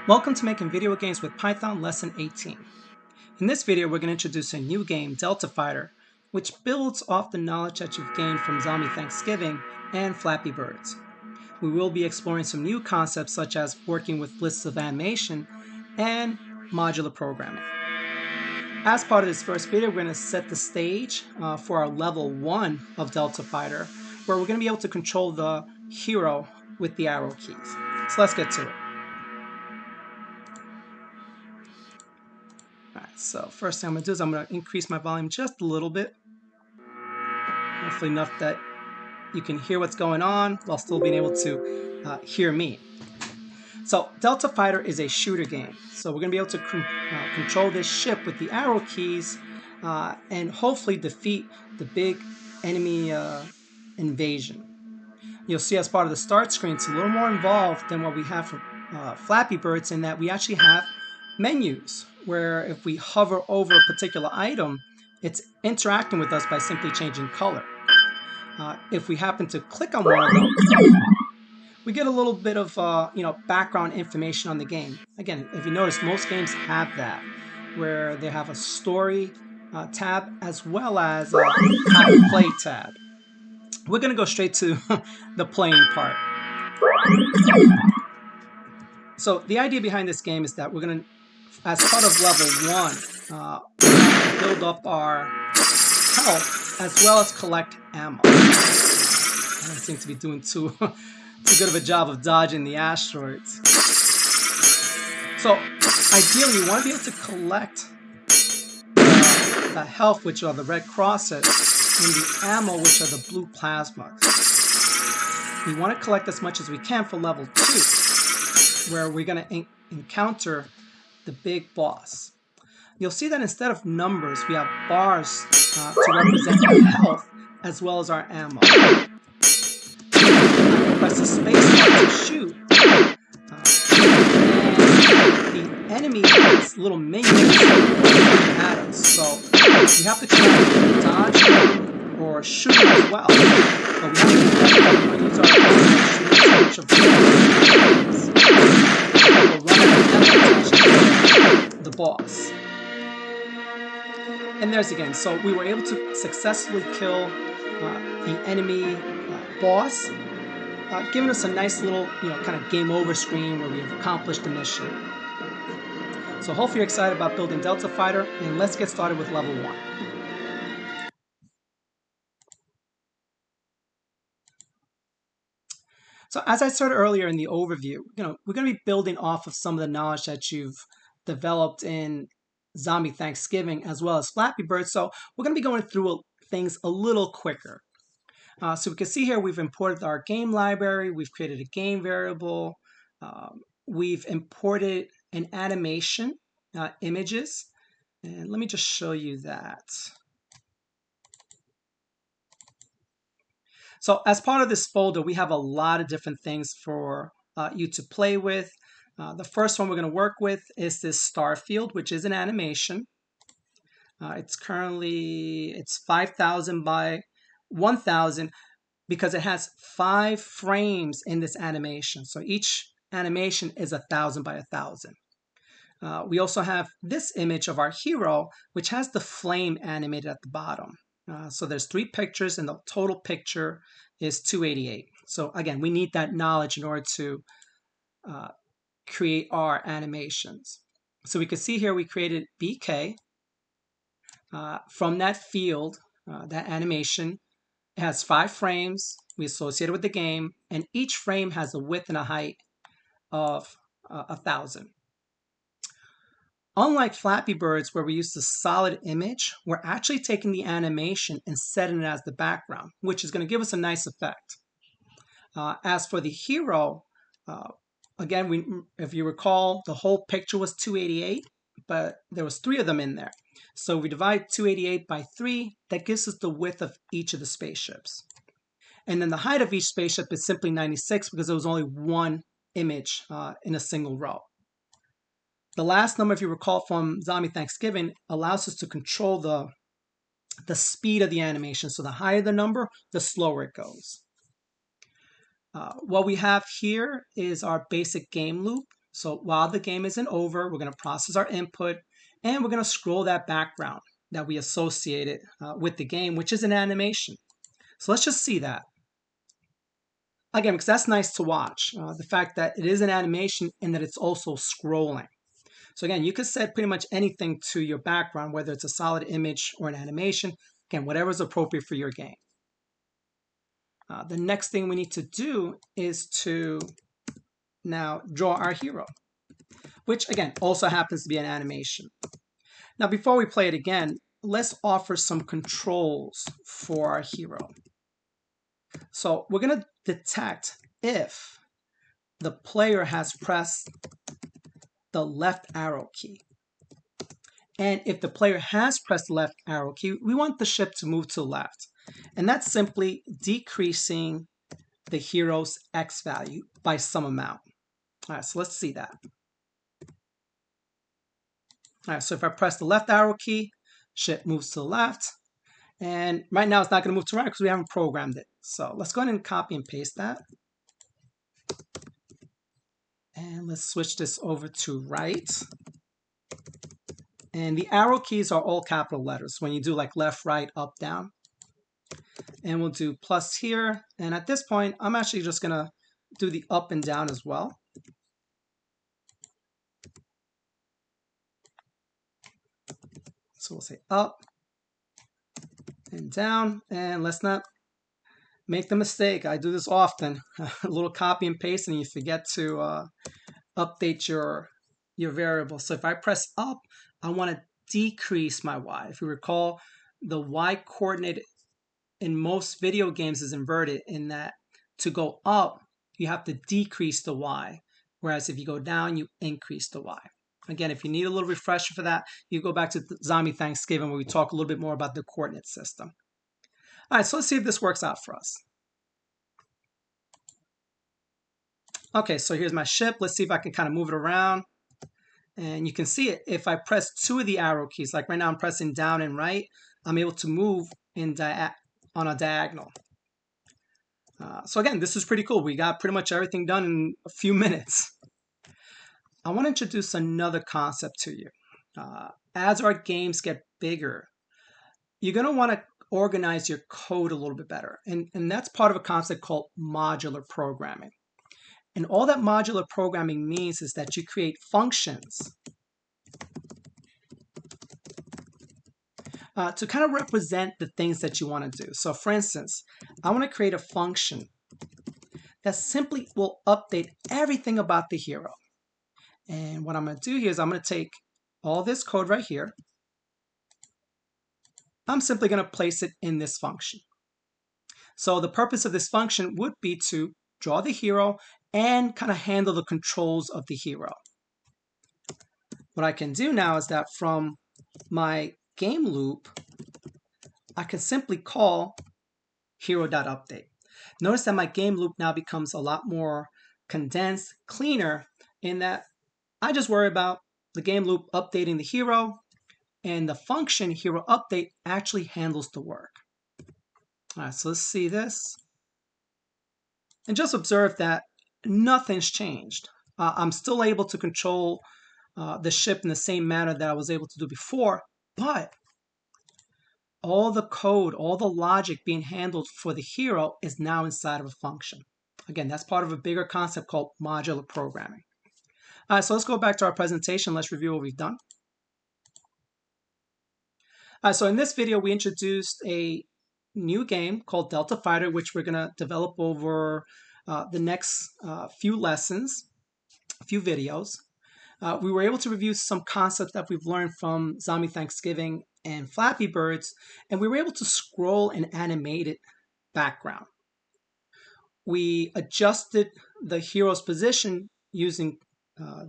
Welcome to Making Video Games with Python Lesson 18. In this video, we're going to introduce a new game, Delta Fighter, which builds off the knowledge that you've gained from Zombie Thanksgiving and Flappy Birds. We will be exploring some new concepts such as working with lists of animation and modular programming. As part of this first video, we're going to set the stage for our level 1 of Delta Fighter, where we're going to be able to control the hero with the arrow keys. So let's get to it. Alright, so first thing I'm going to do is I'm going to increase my volume just a little bit. Hopefully enough that you can hear what's going on while still being able to hear me. So Delta Fighter is a shooter game. So we're going to be able to control this ship with the arrow keys and hopefully defeat the big enemy invasion. You'll see as part of the start screen, it's a little more involved than what we have for Flappy Birds in that we actually have menus where if we hover over a particular item, it's interacting with us by simply changing color. If we happen to click on one of them, we get a little bit of background information on the game. Again, if you notice, most games have that, where they have a story tab as well as a how to play tab. We're going to go straight to the playing part. So the idea behind this game is that we're going to, as part of level 1, build up our health as well as collect ammo. I don't seem to be doing too good of a job of dodging the asteroids. So ideally, we want to be able to collect the health, which are the red crosses, and the ammo, which are the blue plasmas. We want to collect as much as we can for level 2, where we're going to encounter the big boss. You'll see that instead of numbers, we have bars to represent our health as well as our ammo. Press the space bar to shoot, and the enemy has little minions at us. So we have to kind of dodge them or shoot them as well. But we have to use our ammo to shoot we'll run out of the boss. And there's again. So we were able to successfully kill the enemy boss, giving us a nice little, kind of game over screen where we've accomplished the mission. So hopefully you're excited about building Delta Fighter, and let's get started with level 1. So as I said earlier in the overview, we're going to be building off of some of the knowledge that you've developed in Zombie Thanksgiving as well as Flappy Bird. So we're going to be going through things a little quicker. So we can see here we've imported our game library, we've created a game variable, we've imported an animation, images, and let me just show you that. So as part of this folder, we have a lot of different things for you to play with. The first one we're going to work with is this star field, which is an animation. It's 5,000 by 1,000 because it has 5 frames in this animation. So each animation is 1,000 by 1,000. We also have this image of our hero, which has the flame animated at the bottom. So there's 3 pictures and the total picture is 288. So again, we need that knowledge in order to create our animations. So we can see here we created BK. From that field, that animation, it has 5 frames we associated with the game, and each frame has a width and a height of 1,000. Unlike Flappy Birds, where we use the solid image, we're actually taking the animation and setting it as the background, which is going to give us a nice effect. As for the hero, again, if you recall, the whole picture was 288, but there was 3 of them in there. So we divide 288 by 3, that gives us the width of each of the spaceships. And then the height of each spaceship is simply 96 because there was only one image in a single row. The last number, if you recall from Zombie Thanksgiving, allows us to control the speed of the animation. So the higher the number, the slower it goes. What we have here is our basic game loop. So while the game isn't over, we're going to process our input and we're going to scroll that background that we associated with the game, which is an animation. So let's just see that. Again, because that's nice to watch, the fact that it is an animation and that it's also scrolling. So again, you could set pretty much anything to your background, whether it's a solid image or an animation. Again, whatever is appropriate for your game. The next thing we need to do is to now draw our hero, which again also happens to be an animation. Now before we play it again, let's offer some controls for our hero. So we're going to detect if the player has pressed the left arrow key. And if the player has pressed the left arrow key, we want the ship to move to the left. And that's simply decreasing the hero's X value by some amount. All right, so let's see that. All right, so if I press the left arrow key, ship moves to the left. And right now it's not going to move to the right because we haven't programmed it. So let's go ahead and copy and paste that. And let's switch this over to right. And the arrow keys are all capital letters when you do like left, right, up, down. And we'll do plus here. And at this point, I'm actually just going to do the up and down as well. So we'll say up and down. And let's not make the mistake. I do this often. A little copy and paste and you forget to update your variable. So if I press up, I want to decrease my y. If you recall, the y coordinate in most video games is inverted in that to go up, you have to decrease the y. Whereas if you go down, you increase the y. Again, if you need a little refresher for that, you go back to Zombie Thanksgiving where we talk a little bit more about the coordinate system. All right, so let's see if this works out for us. Okay, so here's my ship. Let's see if I can kind of move it around. And you can see it. If I press two of the arrow keys, like right now I'm pressing down and right, I'm able to move on a diagonal. So again, this is pretty cool. We got pretty much everything done in a few minutes. I want to introduce another concept to you. As our games get bigger, you're going to want to organize your code a little bit better. And that's part of a concept called modular programming. And all that modular programming means is that you create functions to kind of represent the things that you want to do. So for instance, I want to create a function that simply will update everything about the hero. And what I'm going to do here is I'm going to take all this code right here. I'm simply going to place it in this function. So the purpose of this function would be to draw the hero and kind of handle the controls of the hero. What I can do now is that from my game loop, I can simply call hero.update. Notice that my game loop now becomes a lot more condensed, cleaner, in that I just worry about the game loop updating the hero, and the function hero update actually handles the work. All right, so let's see this. And just observe that nothing's changed. I'm still able to control the ship in the same manner that I was able to do before, but all the code, all the logic being handled for the hero is now inside of a function. Again, that's part of a bigger concept called modular programming. All right, so let's go back to our presentation. Let's review what we've done. All right, so in this video, we introduced a new game called Delta Fighter, which we're going to develop over the next few lessons, a few videos. We were able to review some concepts that we've learned from Zombie Thanksgiving and Flappy Birds, and we were able to scroll an animated background. We adjusted the hero's position using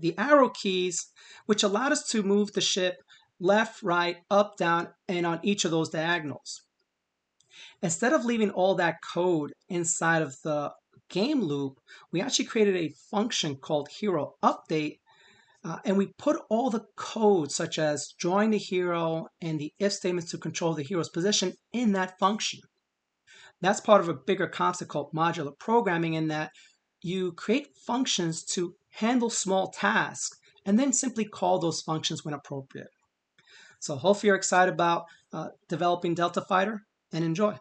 the arrow keys, which allowed us to move the ship left, right, up, down, and on each of those diagonals. Instead of leaving all that code inside of the game loop, we actually created a function called hero update, and we put all the code, such as drawing the hero and the if statements to control the hero's position, in that function. That's part of a bigger concept called modular programming, in that you create functions to handle small tasks, and then simply call those functions when appropriate. So hopefully you're excited about developing Delta Fighter, and enjoy.